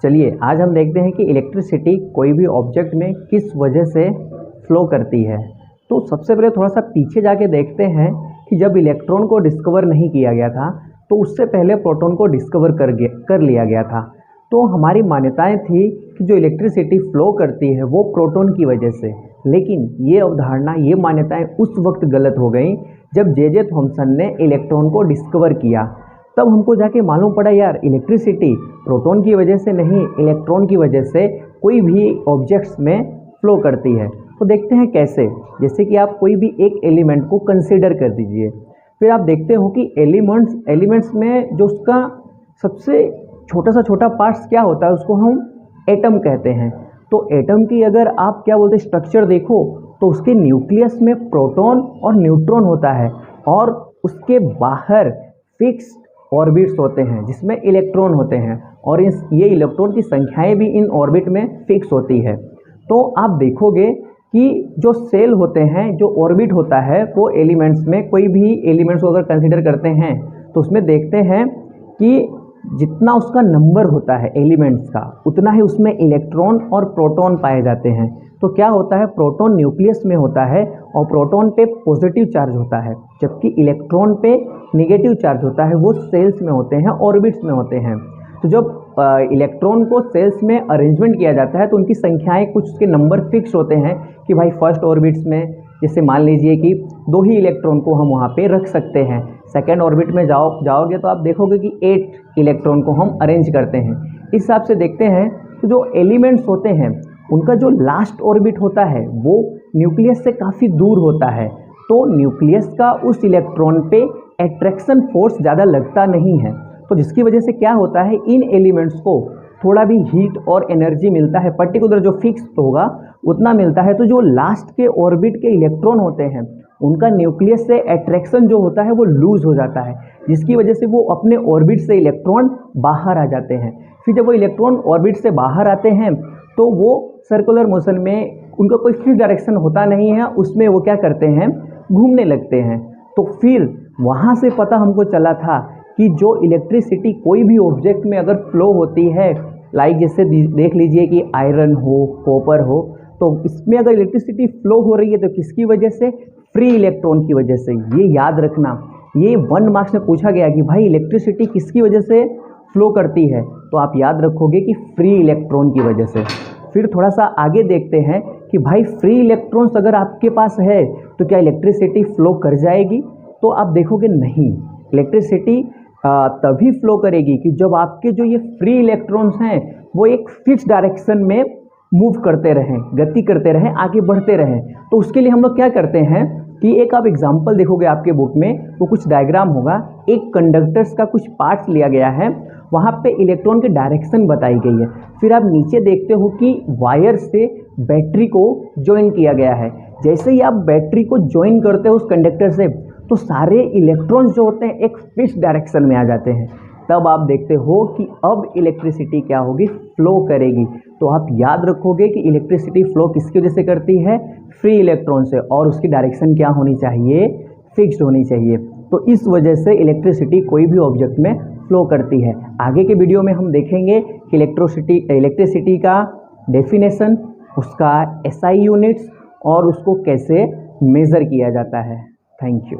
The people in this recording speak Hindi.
चलिए आज हम देखते हैं कि इलेक्ट्रिसिटी कोई भी ऑब्जेक्ट में किस वजह से फ्लो करती है। तो सबसे पहले थोड़ा सा पीछे जाके देखते हैं कि जब इलेक्ट्रॉन को डिस्कवर नहीं किया गया था तो उससे पहले प्रोटॉन को डिस्कवर कर लिया गया था। तो हमारी मान्यताएं थी कि जो इलेक्ट्रिसिटी फ्लो करती है वो प्रोटॉन की वजह से, लेकिन ये अवधारणा, ये मान्यताएं उस वक्त गलत हो गई जब जे थॉमसन ने इलेक्ट्रॉन को डिस्कवर किया। तब हमको जाके मालूम पड़ा यार इलेक्ट्रिसिटी प्रोटॉन की वजह से नहीं, इलेक्ट्रॉन की वजह से कोई भी ऑब्जेक्ट्स में फ्लो करती है। तो देखते हैं कैसे। जैसे कि आप कोई भी एक एलिमेंट को कंसीडर कर दीजिए, फिर आप देखते हो कि एलिमेंट्स में जो उसका सबसे छोटा सा छोटा पार्ट्स क्या होता है, उसको हम एटम कहते हैं। तो एटम की अगर आप क्या बोलते हैं स्ट्रक्चर देखो तो उसके न्यूक्लियस में प्रोटॉन और न्यूट्रॉन होता है और उसके बाहर फिक्स्ड ऑर्बिट्स होते हैं जिसमें इलेक्ट्रॉन होते हैं, और ये इलेक्ट्रॉन की संख्याएं भी इन ऑर्बिट में फिक्स होती है। तो आप देखोगे कि जो सेल होते हैं, जो ऑर्बिट होता है, वो एलिमेंट्स में कोई भी एलिमेंट्स को अगर कंसीडर करते हैं तो उसमें देखते हैं कि जितना उसका नंबर होता है एलिमेंट्स का, उतना ही उसमें इलेक्ट्रॉन और प्रोटॉन पाए जाते हैं। तो क्या होता है, प्रोटॉन न्यूक्लियस में होता है और प्रोटॉन पे पॉजिटिव चार्ज होता है, जबकि इलेक्ट्रॉन पे नेगेटिव चार्ज होता है। वो सेल्स में होते हैं, ऑर्बिट्स में होते हैं। तो जब इलेक्ट्रॉन को सेल्स में अरेंजमेंट किया जाता है तो उनकी संख्याएं, कुछ उसके नंबर फिक्स होते हैं कि भाई फर्स्ट ऑर्बिट्स में जैसे मान लीजिए कि 2 ही इलेक्ट्रॉन को हम वहाँ पे रख सकते हैं। सेकेंड ऑर्बिट में जाओगे तो आप देखोगे कि 8 इलेक्ट्रॉन को हम अरेंज करते हैं। इस हिसाब से देखते हैं तो जो एलिमेंट्स होते हैं उनका जो लास्ट ऑर्बिट होता है वो न्यूक्लियस से काफ़ी दूर होता है। तो न्यूक्लियस का उस इलेक्ट्रॉन पे एट्रैक्शन फोर्स ज़्यादा लगता नहीं है, तो जिसकी वजह से क्या होता है, इन एलिमेंट्स को थोड़ा भी हीट और एनर्जी मिलता है, पर्टिकुलर जो फिक्स होगा उतना मिलता है। तो जो लास्ट के ऑर्बिट के इलेक्ट्रॉन होते हैं उनका न्यूक्लियस से अट्रैक्शन जो होता है वो लूज हो जाता है, जिसकी वजह से वो अपने ऑर्बिट से इलेक्ट्रॉन बाहर आ जाते हैं। फिर जब वो इलेक्ट्रॉन ऑर्बिट से बाहर आते हैं तो वो सर्कुलर मोशन में, उनका कोई फिक्स डायरेक्शन होता नहीं है, उसमें वो क्या करते हैं, घूमने लगते हैं। तो फिर वहाँ से पता हमको चला था कि जो इलेक्ट्रिसिटी कोई भी ऑब्जेक्ट में अगर फ्लो होती है, लाइक जैसे देख लीजिए कि आयरन हो, कॉपर हो, तो इसमें अगर इलेक्ट्रिसिटी फ्लो हो रही है तो किसकी वजह से, फ्री इलेक्ट्रॉन की वजह से। ये याद रखना, ये 1 मार्क्स में पूछा गया कि भाई इलेक्ट्रिसिटी किसकी वजह से फ्लो करती है, तो आप याद रखोगे कि फ्री इलेक्ट्रॉन की वजह से। फिर थोड़ा सा आगे देखते हैं कि भाई फ्री इलेक्ट्रॉन्स अगर आपके पास है तो क्या इलेक्ट्रिसिटी फ्लो कर जाएगी, तो आप देखोगे नहीं, इलेक्ट्रिसिटी तभी फ्लो करेगी कि जब आपके जो ये फ्री इलेक्ट्रॉन्स हैं वो एक फिक्स डायरेक्शन में मूव करते रहें, गति करते रहें, आगे बढ़ते रहें। तो उसके लिए हम लोग क्या करते हैं कि एक आप एग्जांपल देखोगे आपके बुक में, वो कुछ डायग्राम होगा, एक कंडक्टर्स का कुछ पार्ट्स लिया गया है, वहाँ पे इलेक्ट्रॉन की डायरेक्शन बताई गई है। फिर आप नीचे देखते हो कि वायर से बैटरी को ज्वाइन किया गया है। जैसे ही आप बैटरी को ज्वाइन करते हो उस कंडक्टर से, तो सारे इलेक्ट्रॉन्स जो होते हैं एक फिक्स डायरेक्शन में आ जाते हैं। तब आप देखते हो कि अब इलेक्ट्रिसिटी क्या होगी, फ्लो करेगी। तो आप याद रखोगे कि इलेक्ट्रिसिटी फ्लो किसकी वजह से करती है, फ्री इलेक्ट्रॉन से, और उसकी डायरेक्शन क्या होनी चाहिए, फिक्स्ड होनी चाहिए। तो इस वजह से इलेक्ट्रिसिटी कोई भी ऑब्जेक्ट में फ्लो करती है। आगे के वीडियो में हम देखेंगे कि इलेक्ट्रिसिटी का डेफिनेशन, उसका SI यूनिट्स और उसको कैसे मेज़र किया जाता है। Thank you.